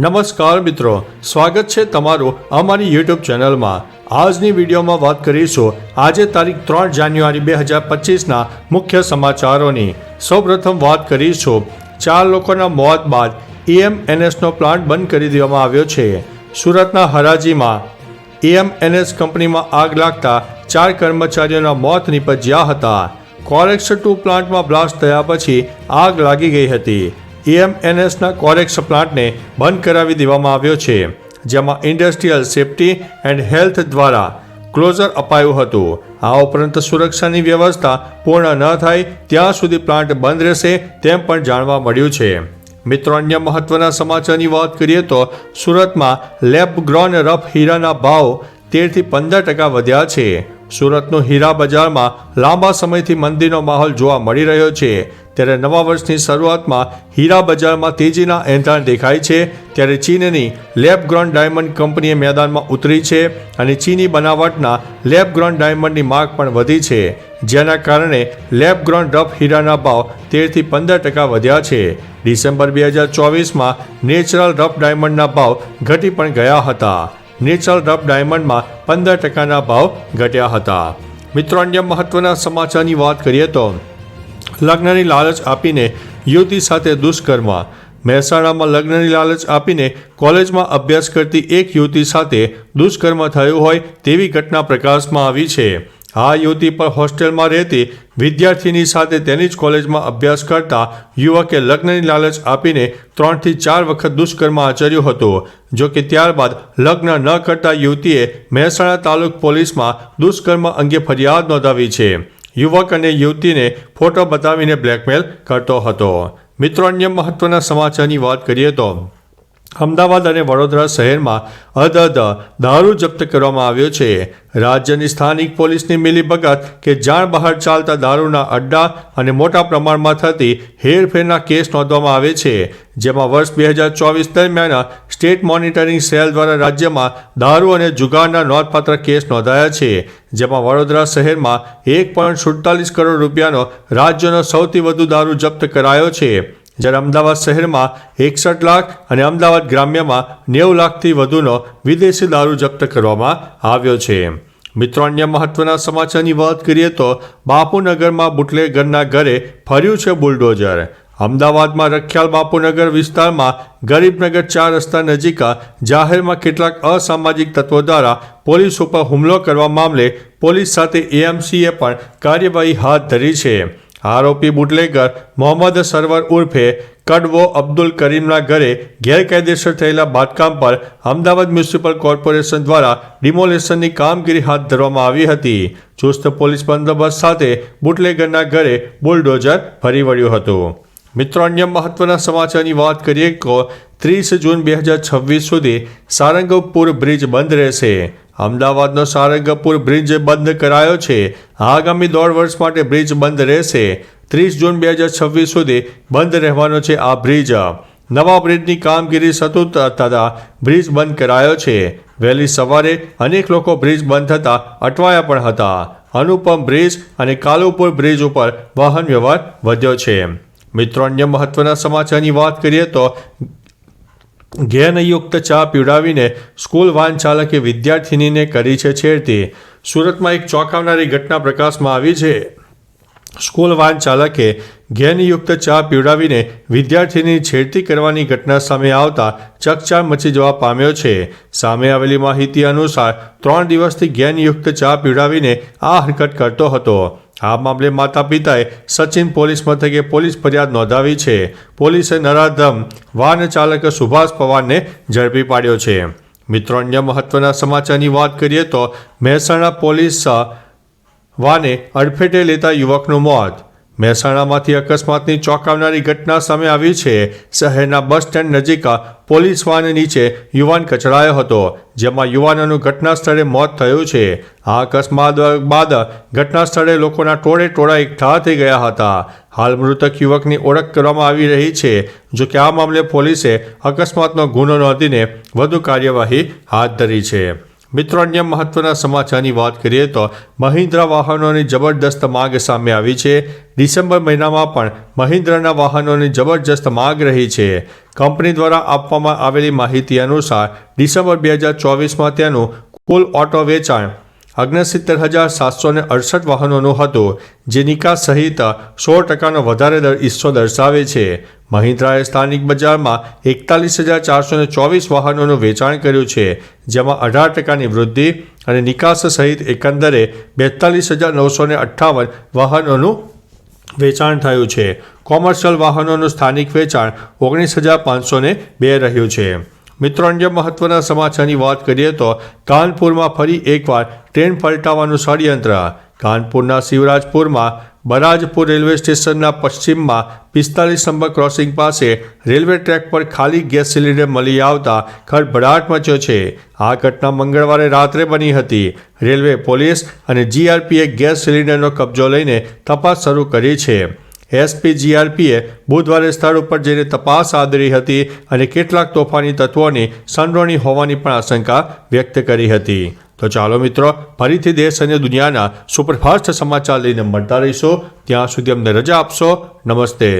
નમસ્કાર મિત્રો, સ્વાગત છે તમારું અમારી યુટ્યુબ ચેનલમાં। આજની વિડીયોમાં વાત કરીશું આજે તારીખ 3 જાન્યુઆરી 2025ના મુખ્ય સમાચારોની। સૌપ્રથમ વાત કરીશું 4 લોકોના મોત બાદ EMNSનો પ્લાન્ટ બંધ કરી દેવામાં આવ્યો છે। સુરતના હરાજીમાં EMNS કંપનીમાં આગ લાગતા 4 કર્મચારીઓના મોત નીપજ્યા હતા। કોરેક્સ 2 પ્લાન્ટમાં બ્લાસ્ટ થયા પછી આગ લાગી ગઈ હતી। EMNSના કોરેક્સ પ્લાન્ટને બંધ કરાવી દેવામાં આવ્યો છે, જેમાં ઇન્ડસ્ટ્રીયલ સેફ્ટી એન્ડ હેલ્થ દ્વારા ક્લોઝર અપાયું હતું। આ ઉપરાંત સુરક્ષાની વ્યવસ્થા પૂર્ણ ન થાય ત્યાં સુધી પ્લાન્ટ બંધ રહેશે તેમ પણ જાણવા મળ્યું છે। મિત્રો, અન્ય મહત્વના સમાચારની વાત કરીએ તો સુરતમાં લેબ ગ્રોન રફ હીરાના ભાવ 13 થી 15% વધ્યા છે। સુરતનું હીરા બજારમાં લાંબા સમયથી મંદીનો માહોલ જોવા મળી રહ્યો છે, ત્યારે નવા વર્ષની શરૂઆતમાં હીરા બજારમાં તેજીના એંધાણ દેખાય છે। ત્યારે ચીનની લેબ ગ્રોન ડાયમંડ કંપનીએ મેદાનમાં ઉતરી છે અને ચીની બનાવટના લેબ ગ્રોન ડાયમંડની માંગ પણ વધી છે, જેના કારણે લેબ ગ્રોન રફ હીરાના ભાવ 13 થી 15% વધ્યા છે। ડિસેમ્બર 2024માં નેચરલ રફ ડાયમંડના ભાવ ઘટી પણ ગયા હતા। નેચરલ રફ ડાયમંડમાં 15%ના ભાવ ઘટ્યા હતા। મિત્રો, અન્ય મહત્વના સમાચારની વાત કરીએ તો લગ્નની લાલચ આપીને યુવતી સાથે દુષ્કર્મ। મહેસાણામાં લગ્નની લાલચ આપીને કોલેજમાં અભ્યાસ કરતી એક યુવતી સાથે દુષ્કર્મ થયું હોય તેવી ઘટના પ્રકાશમાં આવી છે। આ યુવતી પર હોસ્ટેલમાં રહેતી વિદ્યાર્થીની સાથે તેની જ કોલેજમાં અભ્યાસ કરતા યુવકે લગ્નની લાલચ આપીને 3 થી 4 વખત દુષ્કર્મ આચર્યું હતું। જો કે ત્યારબાદ લગ્ન ન કરતા યુવતીએ મહેસાણા તાલુકા પોલીસમાં દુષ્કર્મ અંગે ફરિયાદ નોંધાવી છે। યુવક અને યુવતીને ફોટો બતાવીને બ્લેકમેલ કરતો હતો। મિત્રો, અન્ય મહત્વના સમાચારની વાત કરીએ તો અમદાવાદ અને વડોદરા શહેરમાં દારૂ જપ્ત કરવામાં આવ્યો છે। રાજ્યની સ્થાનિક પોલીસની મિલીભગત કે જાણ બહાર ચાલતા દારૂના અડ્ડા અને મોટા પ્રમાણમાં થતી હેરફેરના કેસ નોંધવામાં આવે છે, જેમાં વર્ષ 2024 દરમિયાન સ્ટેટ મોનિટરિંગ સેલ દ્વારા રાજ્યમાં દારૂ અને જુગારના નોંધપાત્ર કેસ નોંધાયા છે, જેમાં વડોદરા શહેરમાં 1.47 કરોડ રૂપિયાનો રાજ્યનો સૌથી વધુ દારૂ જપ્ત કરાયો છે, જ્યારે અમદાવાદ શહેરમાં 61 લાખ અને અમદાવાદ ગ્રામ્યમાં 90 લાખથી વધુનો વિદેશી દારૂ જપ્ત કરવામાં આવ્યો છે। મિત્રો, અન્ય મહત્વના સમાચારની વાત કરીએ તો બાપુનગરમાં બુટલેગરના ઘરે ફર્યું છે બુલડોઝર। અમદાવાદમાં રખિયાલ બાપુનગર વિસ્તારમાં ગરીબનગર 4 રસ્તા નજીક જાહેરમાં કેટલાક અસામાજિક તત્વો દ્વારા પોલીસ ઉપર હુમલો કરવા મામલે પોલીસ સાથે AMCએ પણ કાર્યવાહી હાથ ધરી છે। આરોપી બુટલેગર મોહમ્મદ સરવર ઉર્ફે કડવો અબ્દુલ કરીમના ઘરે ગેરકાયદેસર થયેલા બાંધકામ પર અમદાવાદ મ્યુનિસિપલ કોર્પોરેશન દ્વારા ડિમોલેશનની કામગીરી હાથ ધરવામાં આવી હતી। ચુસ્ત પોલીસ બંદોબસ્ત સાથે બુટલેગરના ઘરે બુલડોઝર ફરી વળ્યું હતું। મિત્રો, અન્ય મહત્વના સમાચારની વાત કરીએ તો 30 જૂન 2026 સુધી સારંગપુર બ્રિજ બંધ રહેશે। અમદાવાદનો સારંગપુર બ્રિજ બંધ કરાયો છે। આગામી 1.5 વર્ષ માટે બ્રિજ બંધ રહેશે। 30 જૂન 2026 સુધી બંધ રહેવાનો છે આ બ્રિજ। નવા બ્રિજની કામગીરી શરૂ થતાં બ્રિજ બંધ કરાયો છે। વહેલી સવારે અનેક લોકો બ્રિજ બંધ થતાં અટવાયા પણ હતા। અનુપમ બ્રિજ અને કાલુપુર બ્રિજ ઉપર વાહન વ્યવહાર વધ્યો છે। મિત્રો, અન્ય મહત્વના સમાચારની વાત કરીએ તો ઘેનયુક્ત ચા પીવડાવીને સ્કૂલ વાન ચાલકે વિદ્યાર્થિનીને કરી છે છેડતી। સુરતમાં એક ચોંકાવનારી ઘટના પ્રકાશમાં આવી છે। સ્કૂલ વાન ચાલકે ઘેનયુક્ત ચા પીવડાવીને વિદ્યાર્થીની છેડતી કરવાની ઘટના સામે આવતા ચકચાર મચી જવા પામ્યો છે। સામે આવેલી માહિતી અનુસાર 3 દિવસથી ઘેનયુક્ત ચા પીવડાવીને આ હરકત કરતો હતો। આ મામલે માતા પિતાએ સચિન પોલીસ મથકે પોલીસ ફરિયાદ નોંધાવી છે। પોલીસે નરાધમ વાહન ચાલક સુભાષ પવારને ઝડપી પાડ્યો છે। મિત્રો, અન્ય મહત્વના સમાચારની વાત કરીએ તો મહેસાણા પોલીસ વાને અડફેટે લેતા યુવકનું મોત। મહેસાણામાંથી અકસ્માતની ચોંકાવનારી ઘટના સામે આવી છે। શહેરના બસ સ્ટેન્ડ નજીક પોલીસ વાન નીચે યુવાન કચડાયો હતો, જેમાં યુવાનનું ઘટના સ્થળે મોત થયું છે। આ અકસ્માત બાદ ઘટના સ્થળે લોકોના ટોળા એકઠા થઈ ગયા હતા। હાલ મૃતક યુવકની ઓળખ કરવામાં આવી રહી છે, જો કે આ મામલે પોલીસે અકસ્માતનો ગુનો નોંધીને વધુ કાર્યવાહી હાથ ધરી છે। મિત્રો, અન્ય મહત્વના સમાચારની વાત કરીએ તો મહિન્દ્રા વાહનોની જબરદસ્ત માંગ સામે આવી છે. ડિસેમ્બર મહિનામાં પણ મહિન્દ્રાના વાહનોની જબરજસ્ત માંગ રહી છે. કંપની દ્વારા આપવામાં આવેલી માહિતી અનુસાર ડિસેમ્બર 2024માં તેનું કુલ ઓટો વેચાણ 69,768 વાહનોનું હતું, જે નિકાસ સહિત 16% વધારે હિસ્સો દર્શાવે છે. મહિન્દ્રાએ સ્થાનિક બજારમાં 41,424 વાહનોનું વેચાણ કર્યું છે, જેમાં 18%ની વૃદ્ધિ અને નિકાસ સહિત એકંદરે 42,958 વાહનોનું વેચાણ થયું છે. કોમર્શિયલ વાહનોનું સ્થાનિક વેચાણ 19,502 રહ્યું છે. મિત્રો, અન્ય મહત્વના સમાચારની વાત કરીએ તો કાનપુરમાં ફરી એકવાર ટ્રેન પલટાવાનું ષડયંત્ર. કાનપુરના શિવરાજપુરમાં બરાજપુર રેલવે સ્ટેશનના પશ્ચિમમાં 45 નંબર ક્રોસિંગ પાસે રેલવે ટ્રેક પર ખાલી ગેસ સિલિન્ડર મળી આવતા ખળભળાટ મચ્યો છે. આ ઘટના મંગળવારે રાત્રે બની હતી. રેલવે પોલીસ અને જીઆરપીએ ગેસ સિલિન્ડરનો કબજો લઈને તપાસ શરૂ કરી છે. એસપી જીઆરપીએ બુધવારે સ્થળ ઉપર જઈને તપાસ હાથ ધરી હતી અને કેટલાક તોફાની તત્વોની સંડોવણી હોવાની પણ આશંકા વ્યક્ત કરી હતી. તો ચાલો મિત્રો, ફરીથી દેશ અને દુનિયાના સુપરફાસ્ટ સમાચાર લઈને મળતા રહીશો. ત્યાં સુધી અમને રજા આપશો. નમસ્તે.